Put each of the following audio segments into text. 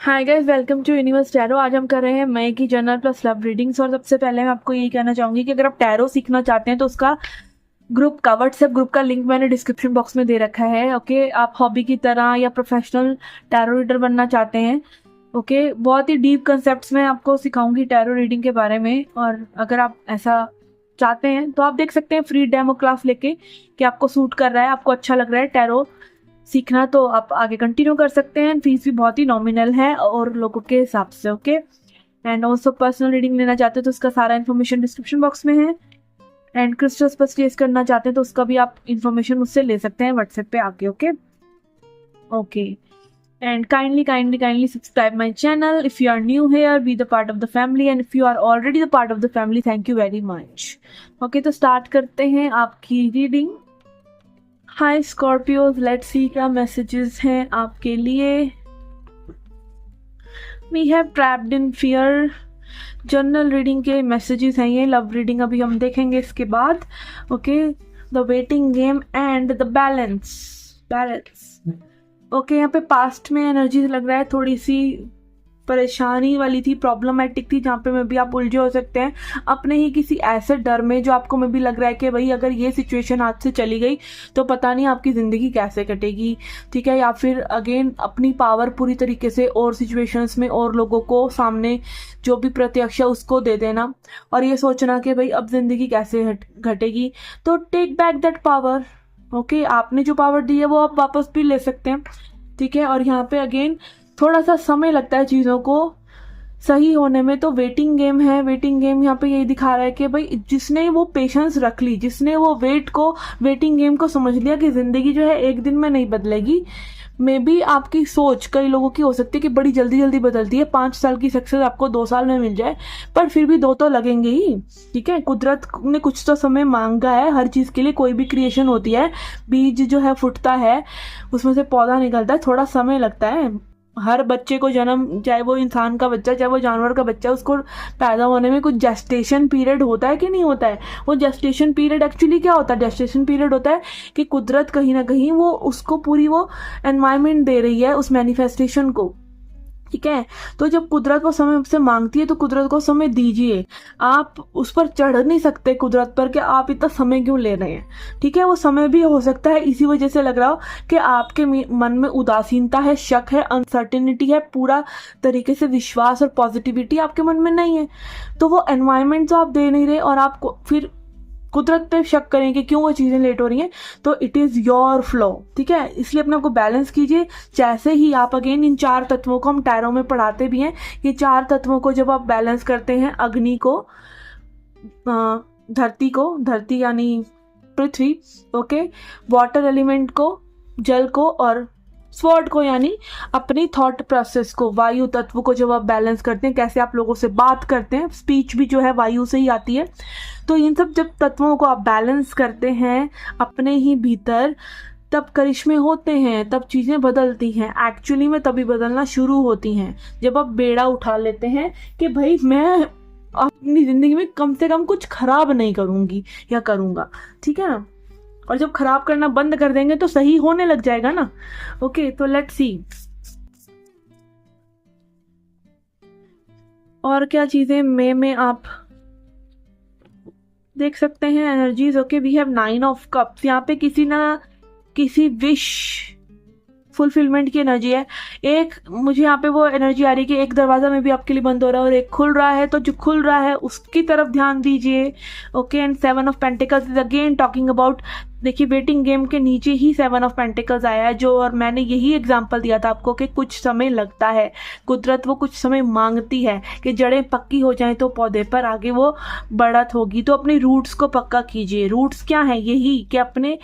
Hi guys, welcome to Universe Tarot. आज हम कर रहे हैं मई की जनरल प्लस लव रीडिंग्स। और सबसे पहले मैं आपको यही कहना चाहूंगी कि अगर आप टैरो सीखना चाहते हैं तो उसका ग्रुप का व्हाट्सएप ग्रुप का लिंक मैंने डिस्क्रिप्शन बॉक्स में दे रखा है। ओके, आप हॉबी की तरह या प्रोफेशनल टैरो रीडर बनना चाहते हैं, ओके, बहुत ही डीप कंसेप्ट्स में आपको सिखाऊंगी टैरो रीडिंग के बारे में। और अगर आप ऐसा चाहते हैं तो आप देख सकते हैं फ्री डेमो क्लास लेके कि आपको सूट कर रहा है, आपको अच्छा लग रहा है टैरो सीखना, तो आप आगे कंटिन्यू कर सकते हैं। फीस भी बहुत ही नॉमिनल है और लोगों के हिसाब से। Okay, and also personal reading लेना चाहते हैं तो उसका सारा इन्फॉर्मेशन डिस्क्रिप्शन बॉक्स में है। एंड क्रिस्टल्स परचेज करना चाहते हैं तो उसका भी आप इन्फॉर्मेशन मुझसे ले सकते हैं व्हाट्सएप पे आके। Okay okay, and kindly subscribe my channel if you are new here, be the part of the family, and if you are already the part of the family, thank you very much. Okay, तो start करते हैं आपकी reading. Hi Scorpios, let's see क्या messages हैं आपके लिए। We have trapped in fear, general reading के messages हैं ये। लव रीडिंग अभी हम देखेंगे इसके बाद। Okay, the waiting game and the balance. Okay, यहाँ पे पास्ट में एनर्जी लग रहा है थोड़ी सी परेशानी वाली थी, प्रॉब्लमेटिक थी, जहाँ पे में भी आप उलझे हो सकते हैं अपने ही किसी ऐसे डर में जो आपको में भी लग रहा है कि भाई अगर ये सिचुएशन आज से चली गई तो पता नहीं आपकी ज़िंदगी कैसे कटेगी। ठीक है, या फिर अगेन अपनी पावर पूरी तरीके से और सिचुएशंस में और लोगों को सामने जो भी प्रत्यक्ष है उसको दे देना और ये सोचना कि भाई अब ज़िंदगी कैसे घटेगी। तो take back that power. Okay, आपने जो पावर दी है वो आप वापस भी ले सकते हैं। ठीक है, और यहाँ पे अगेन थोड़ा सा समय लगता है चीज़ों को सही होने में, तो वेटिंग गेम है। वेटिंग गेम यहाँ पे यही दिखा रहा है कि भाई जिसने वो पेशेंस रख ली, जिसने वो वेटिंग गेम को समझ लिया कि ज़िंदगी जो है एक दिन में नहीं बदलेगी। मे बी आपकी सोच कई लोगों की हो सकती है कि बड़ी जल्दी जल्दी बदलती है, 5 साल की सक्सेस आपको 2 साल में मिल जाए, पर फिर भी 2 तो लगेंगे ही। ठीक है, कुदरत ने कुछ तो समय मांगा है हर चीज़ के लिए। कोई भी क्रिएशन होती है, बीज जो है फुटता है, उसमें से पौधा निकलता है, थोड़ा समय लगता है। हर बच्चे को जन्म, चाहे वो इंसान का बच्चा चाहे वो जानवर का बच्चा, उसको पैदा होने में कुछ जेस्टेशन पीरियड होता है कि नहीं होता है। वो जेस्टेशन पीरियड एक्चुअली क्या होता है? जेस्टेशन पीरियड होता है कि कुदरत कहीं ना कहीं वो उसको पूरी वो एनवायरनमेंट दे रही है उस मैनिफेस्टेशन को। ठीक है, तो जब कुदरत वो समय से मांगती है तो कुदरत को समय दीजिए। आप उस पर चढ़ नहीं सकते कुदरत पर कि आप इतना समय क्यों ले रहे हैं। ठीक है, वो समय भी हो सकता है इसी वजह से लग रहा हो कि आपके मन में उदासीनता है, शक है, अनसर्टेनिटी है, पूरा तरीके से विश्वास और पॉजिटिविटी आपके मन में नहीं है। तो वो एनवायरनमेंट जो आप दे नहीं रहे और आपको फिर कुदरत पे शक करें कि क्यों वो चीज़ें लेट हो रही हैं, तो इट इज़ योर फ्लो। ठीक है, इसलिए अपने आपको बैलेंस कीजिए। जैसे ही आप अगेन इन 4 तत्वों को हम टैरो में पढ़ाते भी हैं, ये 4 तत्वों को जब आप बैलेंस करते हैं, अग्नि को, धरती यानी पृथ्वी, ओके, वाटर एलिमेंट को, जल को, और स्वॉर्ड को यानी अपनी थॉट प्रोसेस को, वायु तत्व को जब आप बैलेंस करते हैं, कैसे आप लोगों से बात करते हैं, स्पीच भी जो है वायु से ही आती है। तो इन सब जब तत्वों को आप बैलेंस करते हैं अपने ही भीतर, तब करिश्मे होते हैं, तब चीज़ें बदलती हैं। एक्चुअली में तभी बदलना शुरू होती हैं जब आप बेड़ा उठा लेते हैं कि भाई मैं अपनी ज़िंदगी में कम से कम कुछ खराब नहीं करूँगी या करूँगा। ठीक है ना, और जब खराब करना बंद कर देंगे तो सही होने लग जाएगा ना। ओके, तो लेट्स सी और क्या चीजें में आप देख सकते हैं energies. Okay, we have 9 of cups. यहाँ पे किसी ना किसी विश फुलफिलमेंट की एनर्जी है। एक मुझे यहाँ पे वो एनर्जी आ रही है कि एक दरवाजा में भी आपके लिए बंद हो रहा है और एक खुल रहा है, तो जो खुल रहा है उसकी तरफ ध्यान दीजिए। Okay, and 7 of pentacles is again talking about, देखिए वेटिंग गेम के नीचे ही 7 ऑफ पेंटिकल्स आया है जो, और मैंने यही एग्जांपल दिया था आपको कि कुछ समय लगता है, कुदरत वो कुछ समय मांगती है कि जड़ें पक्की हो जाएं तो पौधे पर आगे वो बढ़त होगी। तो अपने रूट्स को पक्का कीजिए। रूट्स क्या है? यही कि अपने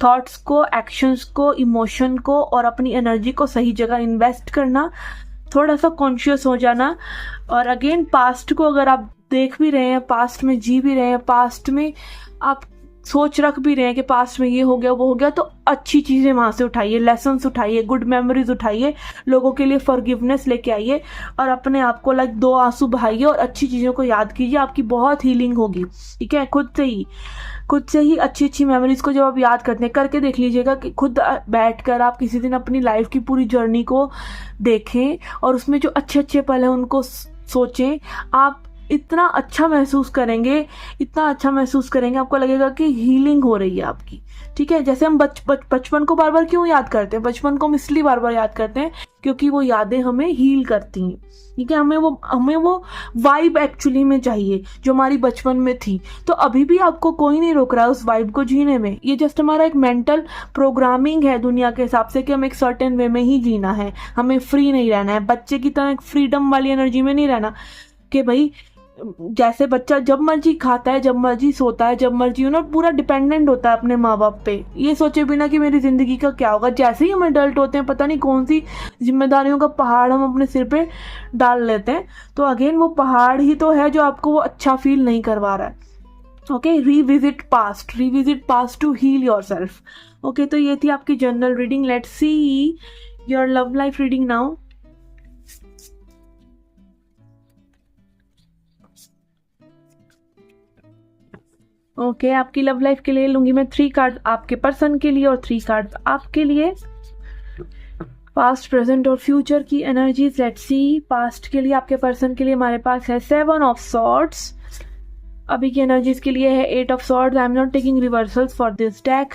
थॉट्स को, एक्शंस को, इमोशन को और अपनी एनर्जी को सही जगह इन्वेस्ट करना, थोड़ा सा कॉन्शियस हो जाना। और अगेन पास्ट को अगर आप देख भी रहे हैं, पास्ट में जी भी रहे हैं, पास्ट में आप सोच रख भी रहे हैं कि पास्ट में ये हो गया वो हो गया, तो अच्छी चीज़ें वहाँ से उठाइए, लेसन्स उठाइए, गुड मेमोरीज उठाइए, लोगों के लिए फॉरगिवनेस लेके आइए और अपने आप को लाइक 2 आंसू बहाइए और अच्छी चीज़ों को याद कीजिए। आपकी बहुत हीलिंग होगी, ठीक है। खुद से ही अच्छी अच्छी मेमोरीज को जब आप याद करते हैं, करके देख लीजिएगा कि खुद बैठकर आप किसी दिन अपनी लाइफ की पूरी जर्नी को देखें और उसमें जो अच्छे अच्छे पल हैं उनको सोचें। आप इतना अच्छा महसूस करेंगे, आपको लगेगा कि हीलिंग हो रही है आपकी, ठीक है। जैसे हम बचपन को बार बार क्यों याद करते हैं, बचपन को हम इसलिए बार बार याद करते हैं क्योंकि वो यादें हमें हील करती हैं, ठीक है। हमें वो वाइब एक्चुअली में चाहिए जो हमारी बचपन में थी। तो अभी भी आपको कोई नहीं रोक रहा है उस वाइब को जीने में। ये जस्ट हमारा एक मेंटल प्रोग्रामिंग है दुनिया के हिसाब से कि हम एक सर्टेन वे में ही जीना है, हमें फ्री नहीं रहना है, बच्चे की तरह एक फ्रीडम वाली एनर्जी में नहीं रहना कि भाई जैसे बच्चा जब मर्जी खाता है, जब मर्जी सोता है, जब मर्जी पूरा डिपेंडेंट होता है अपने माँ बाप पे, ये सोचे बिना कि मेरी ज़िंदगी का क्या होगा। जैसे ही हम एडल्ट होते हैं पता नहीं कौन सी जिम्मेदारियों का पहाड़ हम अपने सिर पे डाल लेते हैं। तो अगेन वो पहाड़ ही तो है जो आपको वो अच्छा फील नहीं करवा रहा है। Okay, revisit past to heal yourself. Okay, तो ये थी आपकी general reading. Let's see your love life reading now. Okay, आपकी लव लाइफ के लिए लूंगी मैं 3 कार्ड आपके पर्सन के लिए और 3 कार्ड आपके लिए। पास्ट, प्रेजेंट और फ्यूचर की एनर्जीज। लेट्स सी, पास्ट के लिए आपके पर्सन के लिए हमारे पास है 7 ऑफ सॉर्ड्स। अभी की एनर्जीज के लिए है 8 of swords. I am not taking reversals for this deck.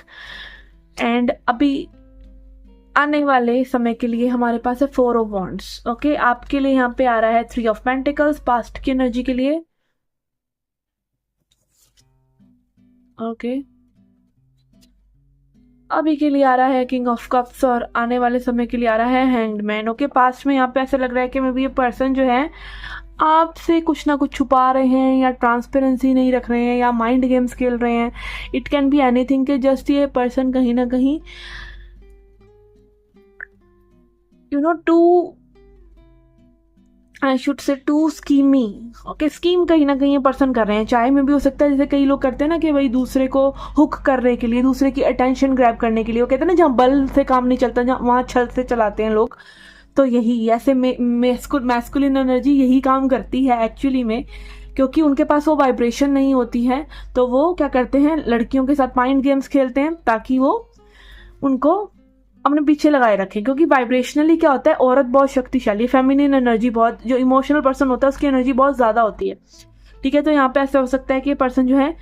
And अभी आने वाले समय के लिए हमारे पास है 4 ऑफ वॉन्ड्स। ओके, आपके लिए यहाँ पे आ रहा है 3 ऑफ पेंटिकल्स पास्ट की एनर्जी के लिए। ओके, अभी के लिए आ रहा है किंग ऑफ कप्स और आने वाले समय के लिए आ रहा है हैंग्ड मैन। ओके, पास्ट में यहाँ पे ऐसा लग रहा है कि मे बी ये पर्सन जो है आपसे कुछ ना कुछ छुपा रहे हैं या ट्रांसपेरेंसी नहीं रख रहे हैं या माइंड गेम्स खेल रहे हैं। इट कैन बी एनीथिंग कि जस्ट ये पर्सन कहीं ना कहीं आई शुड से टू स्कीमी। ओके, स्कीम कहीं ना कहीं ये पर्सन कर रहे हैं। चाहे में भी हो सकता है जैसे कई लोग करते हैं ना कि भाई दूसरे को हुक करने के लिए, दूसरे की अटेंशन ग्रैब करने के लिए, वो कहते हैं ना जहाँ बल से काम नहीं चलता जहाँ वहाँ छल से चलाते हैं लोग। तो यही ऐसे मैस्कुलिन एनर्जी यही काम करती है एक्चुअली में, क्योंकि उनके पास वो वाइब्रेशन नहीं होती है। तो वो क्या करते हैं, लड़कियों के साथ माइंड गेम्स खेलते हैं ताकि वो उनको अपने पीछे लगाए रखें। क्योंकि वाइब्रेशनली क्या होता है, औरत बहुत शक्तिशाली, फेमिनिन एनर्जी बहुत, जो इमोशनल पर्सन होता है उसकी एनर्जी बहुत ज़्यादा होती है, ठीक है। तो यहाँ पे ऐसा हो सकता है कि ये पर्सन जो है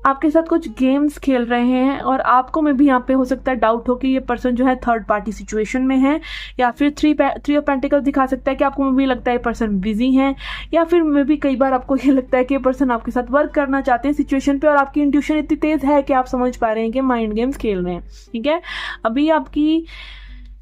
आपके साथ कुछ गेम्स खेल रहे हैं और आपको में भी यहाँ पे हो सकता है डाउट हो कि ये पर्सन जो है थर्ड पार्टी सिचुएशन में है, या फिर 3 ऑफ पेंटिकल्स दिखा सकता है कि आपको में भी लगता है ये पर्सन बिजी है, या फिर में भी कई बार आपको ये लगता है कि ये पर्सन आपके साथ वर्क करना चाहते हैं सिचुएशन पे और आपकी इंट्यूशन इतनी तेज़ है कि आप समझ पा रहे हैं कि माइंड गेम्स खेल रहे हैं, ठीक है। अभी आपकी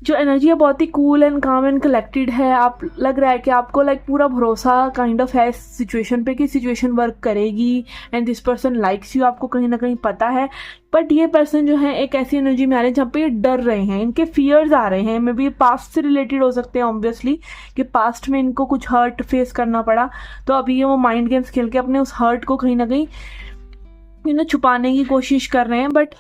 जो एनर्जी है बहुत ही कूल एंड काम एंड कलेक्टेड है। आप लग रहा है कि आपको लाइक पूरा भरोसा काइंड ऑफ है इस सिचुएशन पे कि सिचुएशन वर्क करेगी and this person likes you, आपको कहीं ना कहीं पता है। बट ये पर्सन जो है एक ऐसी एनर्जी में आ रहे हैं जहाँ पे ये डर रहे हैं, इनके फियर्स आ रहे हैं। मे बी पास्ट से रिलेटेड हो सकते हैं ऑब्वियसली, कि पास्ट में इनको कुछ हर्ट फेस करना पड़ा, तो अभी ये वो माइंड गेम्स खेल के अपने उस हर्ट को कहीं ना कहीं छुपाने की कोशिश कर रहे हैं। बट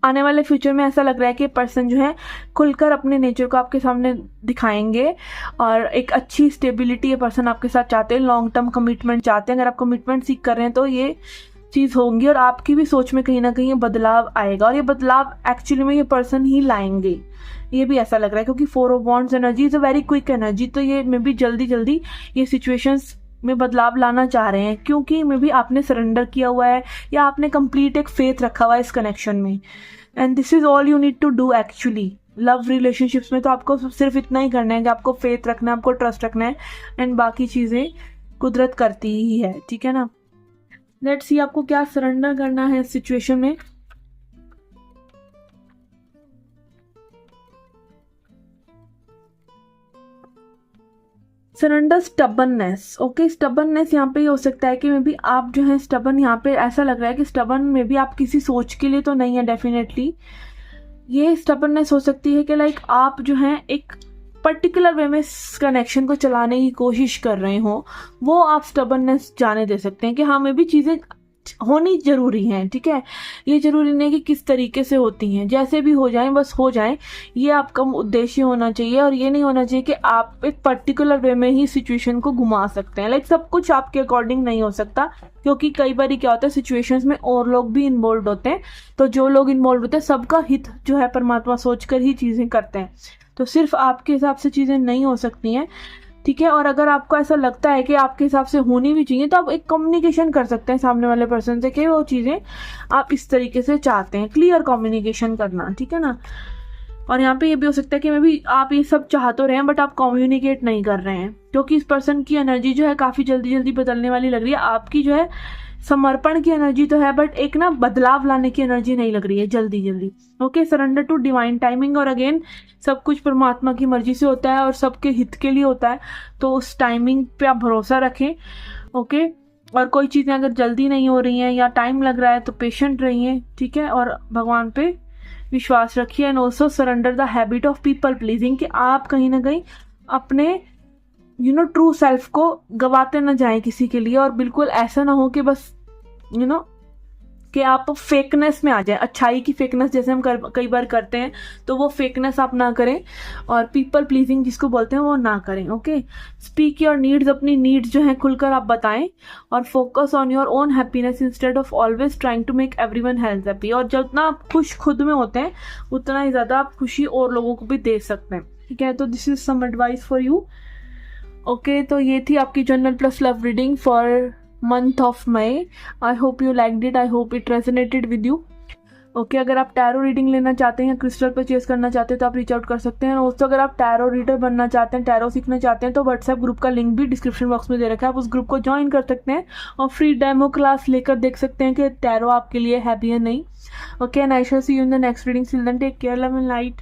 आने वाले फ्यूचर में ऐसा लग रहा है कि पर्सन जो है खुलकर अपने नेचर को आपके सामने दिखाएंगे और एक अच्छी स्टेबिलिटी ये पर्सन आपके साथ चाहते हैं, लॉन्ग टर्म कमिटमेंट चाहते हैं। अगर आप कमिटमेंट सीख कर रहे हैं तो ये चीज़ होंगी और आपकी भी सोच में कहीं ना कहीं ये बदलाव आएगा और ये बदलाव एक्चुअली में ये पर्सन ही लाएंगे, ये भी ऐसा लग रहा है। क्योंकि 4 of wands energy is a very quick energy, तो ये मे भी जल्दी ये सिचुएशंस में बदलाव लाना चाह रहे हैं, क्योंकि मे भी आपने सरेंडर किया हुआ है या आपने कंप्लीट एक फेथ रखा हुआ है इस कनेक्शन में। And this is all you need to do actually. Love relationships में तो आपको सिर्फ इतना ही करना है कि आपको फेथ रखना है, आपको ट्रस्ट रखना है, एंड बाकी चीज़ें कुदरत करती ही है, ठीक है ना। लेट्स सी आपको क्या सरेंडर करना है इस सिचुएशन में। Surrender stubbornness. ओके, स्टबननेस यहाँ पे हो सकता है कि मे बी आप जो है स्टबन, यहाँ पे ऐसा लग रहा है कि स्टबन में भी आप किसी सोच के लिए तो नहीं है डेफिनेटली। ये स्टबननेस हो सकती है कि लाइक आप जो है एक पर्टिकुलर वे में इस कनेक्शन को चलाने की कोशिश कर रहे हो, वो आप स्टबननेस जाने दे सकते हैं कि हाँ मे भी चीज़ें होनी जरूरी है, ठीक है। ये जरूरी नहीं कि किस तरीके से होती हैं, जैसे भी हो जाएं बस हो जाएं, ये आपका उद्देश्य होना चाहिए। और ये नहीं होना चाहिए कि आप एक पर्टिकुलर वे में ही सिचुएशन को घुमा सकते हैं। लाइक सब कुछ आपके अकॉर्डिंग नहीं हो सकता, क्योंकि कई बार क्या होता है सिचुएशंस में और लोग भी इन्वॉल्व होते हैं। तो जो लोग इन्वॉल्व होते हैं सबका हित जो है परमात्मा सोचकर ही चीजें करते हैं। तो सिर्फ आपके हिसाब से चीजें नहीं हो सकती हैं, ठीक है। और अगर आपको ऐसा लगता है कि आपके हिसाब से होनी भी चाहिए, तो आप एक कम्युनिकेशन कर सकते हैं सामने वाले पर्सन से कि वो चीज़ें आप इस तरीके से चाहते हैं, क्लियर कम्युनिकेशन करना, ठीक है ना। और यहाँ पे ये भी हो सकता है कि मैं भी आप ये सब चाह तो रहे हैं बट आप कम्युनिकेट नहीं कर रहे हैं, क्योंकि इस पर्सन की एनर्जी जो है काफ़ी जल्दी जल्दी बदलने वाली लग रही है। आपकी जो है समर्पण की एनर्जी तो है, बट एक ना बदलाव लाने की एनर्जी नहीं लग रही है जल्दी जल्दी। Okay, surrender to divine timing. और अगेन सब कुछ परमात्मा की मर्जी से होता है और सबके हित के लिए होता है, तो उस टाइमिंग पे आप भरोसा रखें। ओके, और कोई चीज़ें अगर जल्दी नहीं हो रही हैं या टाइम लग रहा है तो पेशेंट रहिए, ठीक है। और भगवान पे विश्वास रखिए। And also surrender the habit of people pleasing, कि आप कहीं ना कहीं अपने ट्रू सेल्फ को गवाते ना जाएं किसी के लिए। और बिल्कुल ऐसा ना हो कि बस कि आप फेकनेस में आ जाए, अच्छाई की फेकनेस जैसे हम कई बार करते हैं, तो वो फेकनेस आप ना करें। और पीपल प्लीजिंग जिसको बोलते हैं वो ना करें। ओके, स्पीक योर नीड्स, अपनी नीड्स जो हैं खुलकर आप बताएं। और focus on your own happiness instead of always trying to make everyone else happy. और जितना आप खुश खुद में होते हैं उतना ही ज़्यादा आप खुशी और लोगों को भी दे सकते हैं, ठीक है। तो this is some advice for you. Okay, तो ये थी आपकी general plus love reading for month of May. I hope you liked it. I hope it resonated with you. Okay, अगर आप टैरो रीडिंग लेना चाहते हैं या क्रिस्टल परचेज करना चाहते हैं तो आप रीच आउट कर सकते हैं। और अगर आप टैरो रीडर बनना चाहते हैं, टैरो सीखना चाहते हैं, तो व्हाट्सएप ग्रुप का लिंक भी डिस्क्रिप्शन बॉक्स में दे रखा है, आप उस ग्रुप को ज्वाइन कर सकते हैं और फ्री डेमो क्लास लेकर देख सकते हैं कि टैरो आपके लिए है भी या नहीं। Okay, and I shall see you in the next reading. Till then take care, love and light.